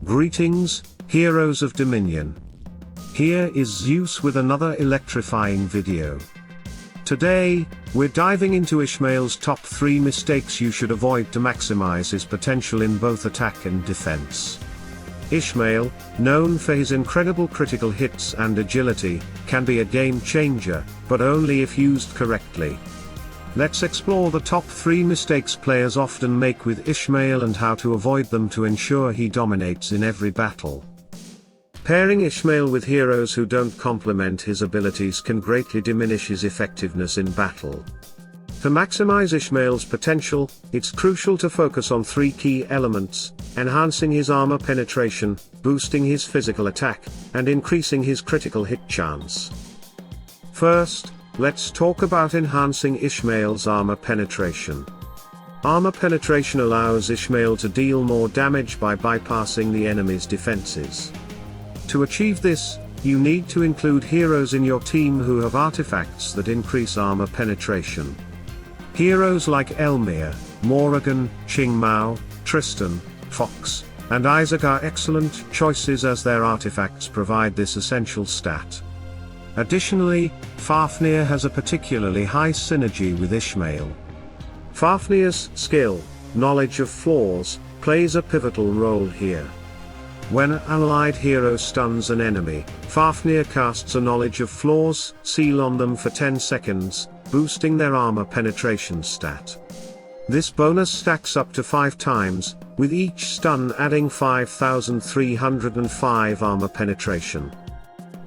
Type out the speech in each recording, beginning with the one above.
Greetings, heroes of Dominion. Here is Zeus with another electrifying video. Today, we're diving into Ishmael's top 3 mistakes you should avoid to maximize his potential in both attack and defense. Ishmael, known for his incredible critical hits and agility, can be a game changer, but only if used correctly. Let's explore the top 3 mistakes players often make with Ishmael and how to avoid them to ensure he dominates in every battle. Pairing Ishmael with heroes who don't complement his abilities can greatly diminish his effectiveness in battle. To maximize Ishmael's potential, it's crucial to focus on 3 key elements: enhancing his armor penetration, boosting his physical attack, and increasing his critical hit chance. First, let's talk about enhancing Ishmael's armor penetration. Armor penetration allows Ishmael to deal more damage by bypassing the enemy's defenses. To achieve this, you need to include heroes in your team who have artifacts that increase armor penetration. Heroes like Elmir, Morrigan, Qingmao, Tristan, Fox, and Isaac are excellent choices as their artifacts provide this essential stat. Additionally, Fafnir has a particularly high synergy with Ishmael. Fafnir's skill, knowledge of flaws, plays a pivotal role here. When an allied hero stuns an enemy, Fafnir casts a knowledge of flaws seal on them for 10 seconds, boosting their armor penetration stat. This bonus stacks up to 5 times, with each stun adding 5,305 armor penetration.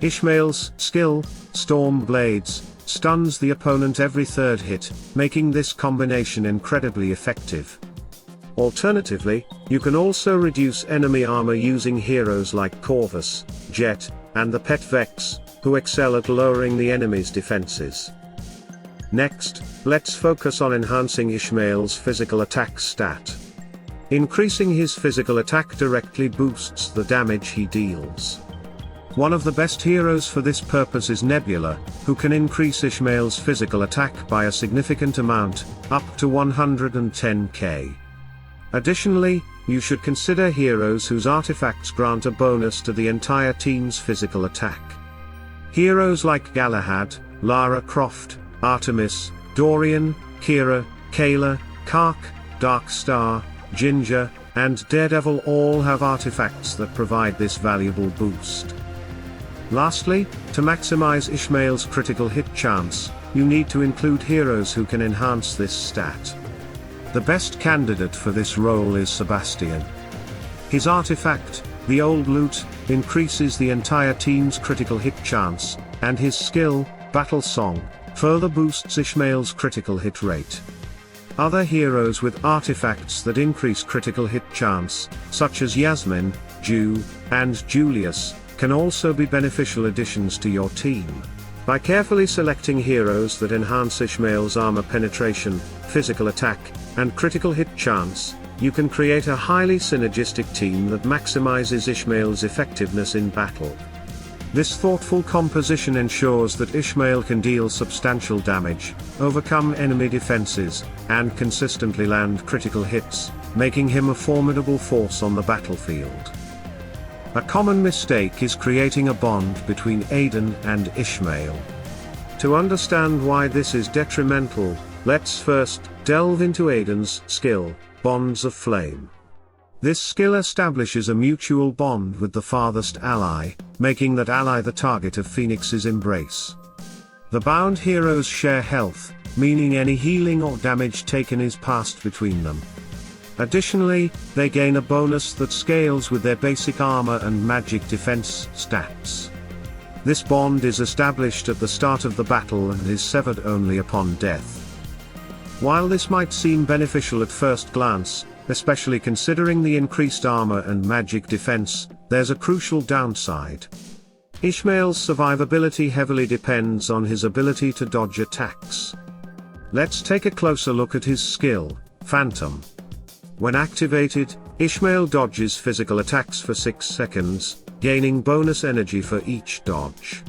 Ishmael's skill, Storm Blades, stuns the opponent every 3rd hit, making this combination incredibly effective. Alternatively, you can also reduce enemy armor using heroes like Corvus, Jet, and the Pet Vex, who excel at lowering the enemy's defenses. Next, let's focus on enhancing Ishmael's physical attack stat. Increasing his physical attack directly boosts the damage he deals. One of the best heroes for this purpose is Nebula, who can increase Ishmael's physical attack by a significant amount, up to 110k. Additionally, you should consider heroes whose artifacts grant a bonus to the entire team's physical attack. Heroes like Galahad, Lara Croft, Artemis, Dorian, Kira, Kayla, Kark, Darkstar, Ginger, and Daredevil all have artifacts that provide this valuable boost. Lastly, to maximize Ishmael's critical hit chance, you need to include heroes who can enhance this stat. The best candidate for this role is Sebastian. His artifact, the Old Loot, increases the entire team's critical hit chance, and his skill, Battle Song, further boosts Ishmael's critical hit rate. Other heroes with artifacts that increase critical hit chance, such as Yasmin, Ju, and Julius, can also be beneficial additions to your team. By carefully selecting heroes that enhance Ishmael's armor penetration, physical attack, and critical hit chance, you can create a highly synergistic team that maximizes Ishmael's effectiveness in battle. This thoughtful composition ensures that Ishmael can deal substantial damage, overcome enemy defenses, and consistently land critical hits, making him a formidable force on the battlefield. A common mistake is creating a bond between Aiden and Ishmael. To understand why this is detrimental, let's first delve into Aiden's skill, Bonds of Flame. This skill establishes a mutual bond with the farthest ally, making that ally the target of Phoenix's embrace. The bound heroes share health, meaning any healing or damage taken is passed between them. Additionally, they gain a bonus that scales with their basic armor and magic defense stats. This bond is established at the start of the battle and is severed only upon death. While this might seem beneficial at first glance, especially considering the increased armor and magic defense, there's a crucial downside. Ishmael's survivability heavily depends on his ability to dodge attacks. Let's take a closer look at his skill, Phantom. When activated, Ishmael dodges physical attacks for 6 seconds, gaining bonus energy for each dodge.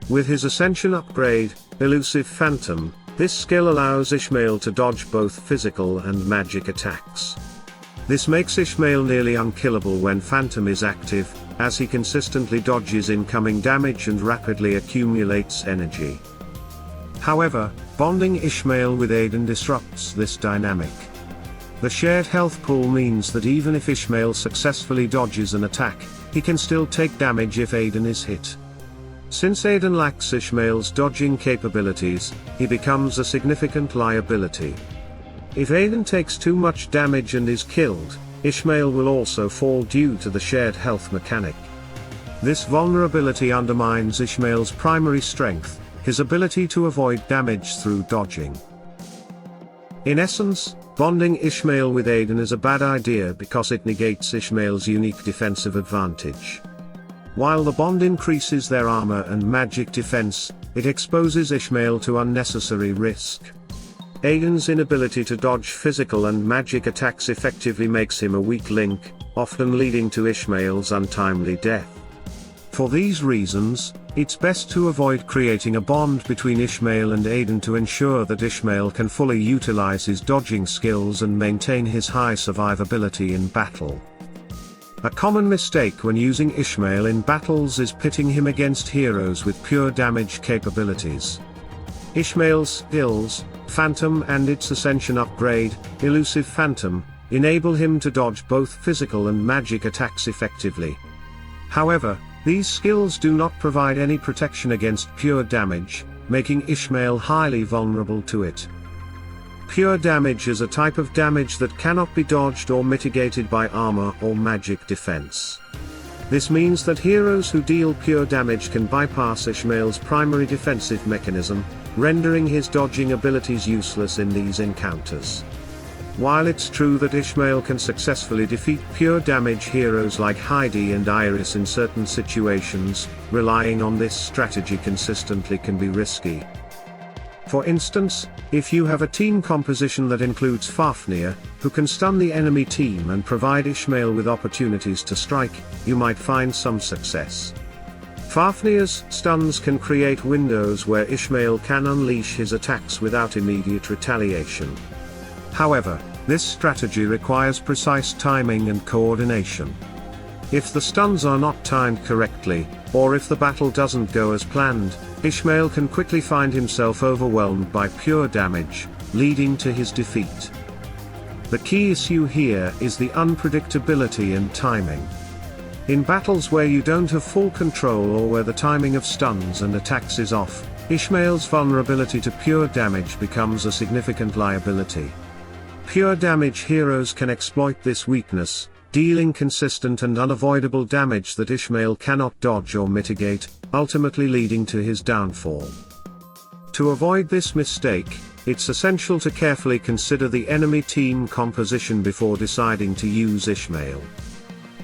With his Ascension upgrade, Elusive Phantom, this skill allows Ishmael to dodge both physical and magic attacks. This makes Ishmael nearly unkillable when Phantom is active, as he consistently dodges incoming damage and rapidly accumulates energy. However, bonding Ishmael with Aiden disrupts this dynamic. The shared health pool means that even if Ishmael successfully dodges an attack, he can still take damage if Aiden is hit. Since Aiden lacks Ishmael's dodging capabilities, he becomes a significant liability. If Aiden takes too much damage and is killed, Ishmael will also fall due to the shared health mechanic. This vulnerability undermines Ishmael's primary strength, his ability to avoid damage through dodging. In essence, bonding Ishmael with Aiden is a bad idea because it negates Ishmael's unique defensive advantage. While the bond increases their armor and magic defense, it exposes Ishmael to unnecessary risk. Aiden's inability to dodge physical and magic attacks effectively makes him a weak link, often leading to Ishmael's untimely death. For these reasons, it's best to avoid creating a bond between Ishmael and Aiden to ensure that Ishmael can fully utilize his dodging skills and maintain his high survivability in battle. A common mistake when using Ishmael in battles is pitting him against heroes with pure damage capabilities. Ishmael's skills, Phantom and its Ascension upgrade, Elusive Phantom, enable him to dodge both physical and magic attacks effectively. However, these skills do not provide any protection against pure damage, making Ishmael highly vulnerable to it. Pure damage is a type of damage that cannot be dodged or mitigated by armor or magic defense. This means that heroes who deal pure damage can bypass Ishmael's primary defensive mechanism, rendering his dodging abilities useless in these encounters. While it's true that Ishmael can successfully defeat pure damage heroes like Heidi and Iris in certain situations, relying on this strategy consistently can be risky. For instance, if you have a team composition that includes Fafnir, who can stun the enemy team and provide Ishmael with opportunities to strike, you might find some success. Fafnir's stuns can create windows where Ishmael can unleash his attacks without immediate retaliation. However, this strategy requires precise timing and coordination. If the stuns are not timed correctly, or if the battle doesn't go as planned, Ishmael can quickly find himself overwhelmed by pure damage, leading to his defeat. The key issue here is the unpredictability and timing. In battles where you don't have full control or where the timing of stuns and attacks is off, Ishmael's vulnerability to pure damage becomes a significant liability. Pure damage heroes can exploit this weakness, dealing consistent and unavoidable damage that Ishmael cannot dodge or mitigate, ultimately leading to his downfall. To avoid this mistake, it's essential to carefully consider the enemy team composition before deciding to use Ishmael.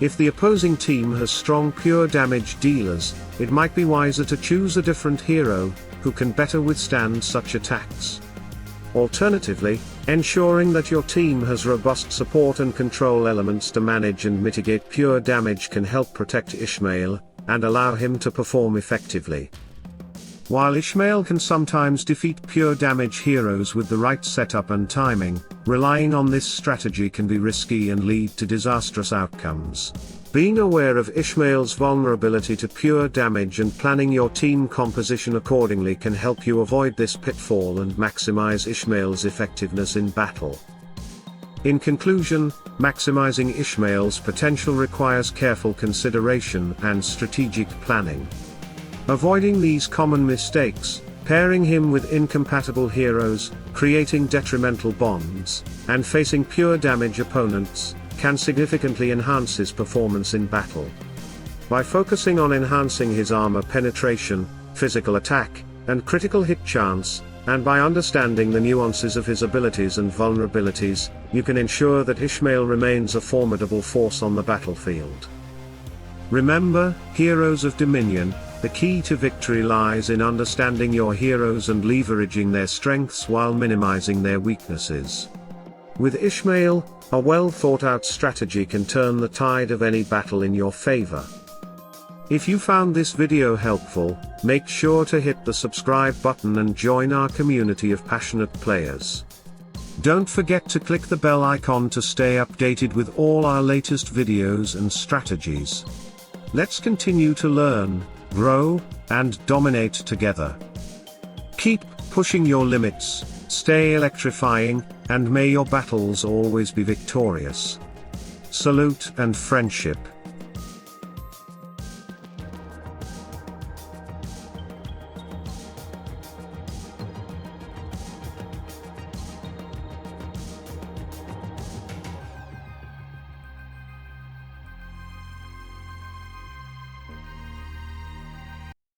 If the opposing team has strong pure damage dealers, it might be wiser to choose a different hero, who can better withstand such attacks. Alternatively, ensuring that your team has robust support and control elements to manage and mitigate pure damage can help protect Ishmael, and allow him to perform effectively. While Ishmael can sometimes defeat pure damage heroes with the right setup and timing, relying on this strategy can be risky and lead to disastrous outcomes. Being aware of Ishmael's vulnerability to pure damage and planning your team composition accordingly can help you avoid this pitfall and maximize Ishmael's effectiveness in battle. In conclusion, maximizing Ishmael's potential requires careful consideration and strategic planning. Avoiding these common mistakes, pairing him with incompatible heroes, creating detrimental bonds, and facing pure damage opponents, can significantly enhance his performance in battle. By focusing on enhancing his armor penetration, physical attack, and critical hit chance, and by understanding the nuances of his abilities and vulnerabilities, you can ensure that Ishmael remains a formidable force on the battlefield. Remember, heroes of Dominion, the key to victory lies in understanding your heroes and leveraging their strengths while minimizing their weaknesses. With Ishmael, a well-thought-out strategy can turn the tide of any battle in your favor. If you found this video helpful, make sure to hit the subscribe button and join our community of passionate players. Don't forget to click the bell icon to stay updated with all our latest videos and strategies. Let's continue to learn, grow, and dominate together. Keep pushing your limits, stay electrifying, and may your battles always be victorious. Salute and friendship.